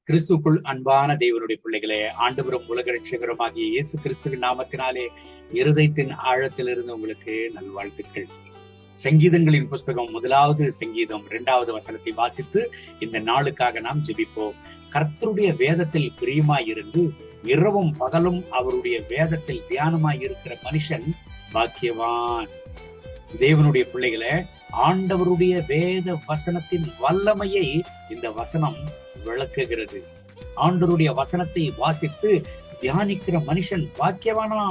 கிறிஸ்துக்குள் அன்பான தேவனுடைய பிள்ளைகளே, ஆண்டவரும் உலக ரட்சகருமாகிய இயேசு கிறிஸ்துவின் நாமத்தினாலே இருதயத்தின் ஆழத்திலிருந்து உங்களுக்கு நல்வாழ்த்துக்கள். சங்கீதங்களின் புஸ்தகம் 1வது சங்கீதம் 2வது வசனத்தை வாசித்து இந்த நாளுக்காக நாம் ஜெபிப்போம். கர்த்தருடைய வேதத்தில் பிரியமாயிருந்து இரவும் பகலும் அவருடைய வேதத்தில் தியானமாய் இருக்கிற மனுஷன் பாக்கியவான். தேவனுடைய பிள்ளைகளை, ஆண்டவருடைய வேத வசனத்தின் வல்லமையை இந்த வசனம் விளக்குகிறது. ஆண்டவருடைய வசனத்தை வாசித்து தியானிக்கிற மனுஷன் பாக்கியவானா.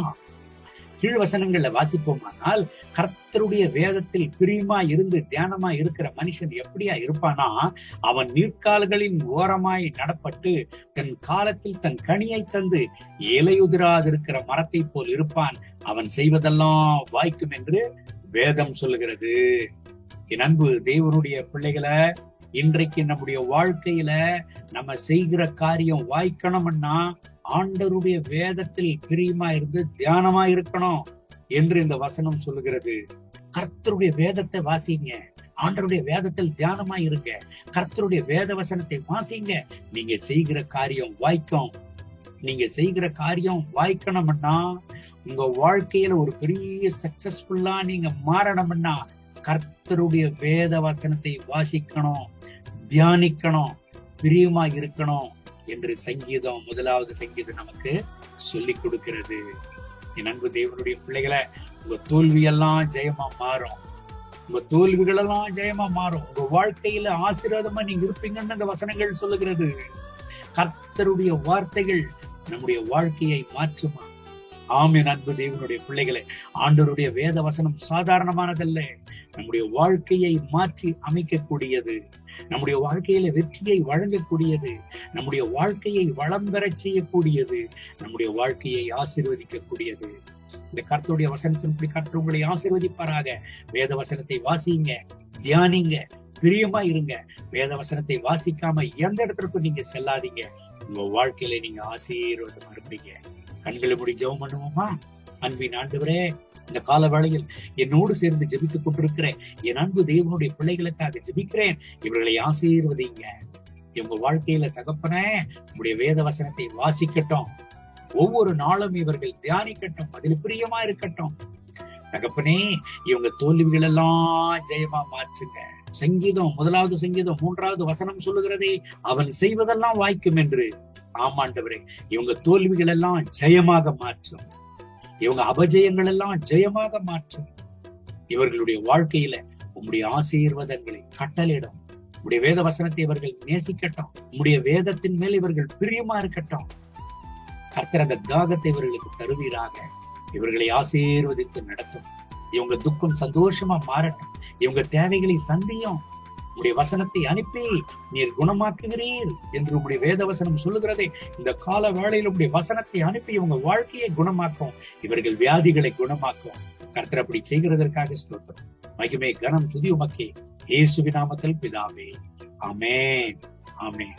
கீழ் வசனங்கள்ல வாசிப்போமானால், கர்த்தருடைய வேதத்தில் பிரியமா இருந்து தியானமா இருக்கிற மனுஷன் எப்படியா இருப்பானா, அவன் நீர்க்கால்களின் ஓரமாய் நடப்பட்டு தன் காலத்தில் தன் கனியை தந்து இலையுதிராதிருக்கிற மரத்தை போல் இருப்பான். அவன் செய்வதெல்லாம் வாய்க்கும் என்று வேதம் சொல்லுகிறது. என் அன்பு தேவனுடைய பிள்ளைகளை, இன்றைக்கு நம்முடைய வாழ்க்கையில நம்ம செய்கிற காரியம் வாய்க்கணும்னா ஆண்டவருடைய வேதத்தில் பிரியமா இருந்து தியானமா இருக்கணும் என்று இந்த வசனம் சொல்லுகிறது. கர்த்தருடைய வேதத்தை வாசிங்க, ஆண்டவருடைய வேதத்தில் தியானமா இருங்க, கர்த்தருடைய வேத வசனத்தை வாசிங்க. நீங்க செய்கிற காரியம் வாய்க்கும். நீங்க செய்கிற காரியம் வாய்க்கணும்னா, உங்க வாழ்க்கையில ஒரு பெரிய சக்சஸ்ஃபுல்லா நீங்க மாறணும்னா கர்த்தருடைய வேத வசனத்தை வாசிக்கணும், தியானிக்கணும், பிரியமா இருக்கணும் என்று சங்கீதம் 1வது சங்கீதம் நமக்கு சொல்லிக் கொடுக்கிறது. என் அன்பு தேவனுடைய பிள்ளைகளை, உங்க தோல்வியெல்லாம் ஜெயமா மாறும், உங்க தோல்விகள் எல்லாம் ஜெயமா மாறும். உங்க வாழ்க்கையில ஆசீர்வாதமா நீங்க இருப்பீங்கன்னு அந்த வசனங்கள் சொல்லுகிறது. கர்த்தருடைய வார்த்தைகள் நம்முடைய வாழ்க்கையை மாற்றுமா? ஆமென். அன்பு தேவனுடைய பிள்ளைகளை, ஆண்டவருடைய வேத வசனம் சாதாரணமானதல்ல. நம்முடைய வாழ்க்கையை மாற்றி அமைக்கக்கூடியது, நம்முடைய வாழ்க்கையில வெற்றியை வழங்கக்கூடியது, நம்முடைய வாழ்க்கையை வளம் பெறச் செய்யக்கூடியது, நம்முடைய வாழ்க்கையை ஆசீர்வதிக்கக்கூடியது. இந்த கர்த்தருடைய வசனத்தின்படி கர்த்தர் உங்களை ஆசீர்வதிப்பாராக. வேத வசனத்தை வாசிங்க, தியானிங்க, பிரியமா இருங்க. வேத வசனத்தை வாசிக்காம எந்த இடத்திற்கும் நீங்க செல்லாதீங்க. உங்க வாழ்க்கையில நீங்க ஆசீர்வாதமா இருப்பீங்க. கண்களை மூடி ஜெபம் பண்ணுவோமா? அன்பின் ஆண்டவரே, இந்த கால வேளையில் என்னோடு சேர்ந்து ஜெபித்துக் கொண்டிருக்கிறேன் என் அன்பு தேவனுடைய பிள்ளைகளுக்காக ஜெபிக்கிறேன். இவர்களை ஆசீர்வதிங்க. இவங்க வாழ்க்கையில தகப்பனே, உங்களுடைய வேத வசனத்தை வாசிக்கட்டும். ஒவ்வொரு நாளும் இவர்கள் தியானிக்கட்டும், அதில் பிரியமா இருக்கட்டும். தகப்பனே, இவங்க தோல்விகள் எல்லாம் ஜெயமா மாற்றுங்க. சங்கீதம் 1வது சங்கீதம் 3வது வசனம் சொல்லுகிறதே, அவன் செய்வதெல்லாம் வாய்க்கும் என்று. ஆமாண்டவரே, இவங்க தோல்விகள் எல்லாம் ஜெயமாக மாற்றும், இவங்க அபஜயங்கள் எல்லாம் ஜெயமாக மாற்றும். இவர்களுடைய வாழ்க்கையில உம்முடைய ஆசீர்வாதங்களை கட்டளையிடும். உம்முடைய வேத வசனத்தை இவர்கள் நேசிக்கட்டும். உம்முடைய வேதத்தின் மேல் இவர்கள் பிரியமா இருக்கட்டும். கர்த்தர் அந்த தாகத்தை இவர்களுக்கு தருவீராக. இவர்களை ஆசீர்வதித்து நடத்தும். இவங்க துக்கம் சந்தோஷமா மாறட்டும். இவங்க தேவைகளை சந்தியும். உடைய வசனத்தை அனுப்பி நீர் குணமாக்குகிறீர் என்று உடைய வேத வசனம் சொல்லுகிறதே. இந்த கால வேளையில் உடைய வசனத்தை அனுப்பி இவங்க வாழ்க்கையை குணமாக்கும், இவர்கள் வியாதிகளை குணமாக்கும். கர்த்தர் அப்படி செய்கிறதற்காக ஸ்தோத்திரம். மகிமை கனம் துதி உமக்கே. இயேசுவின் நாமத்தில் பிதாவே. ஆமென், ஆமென்.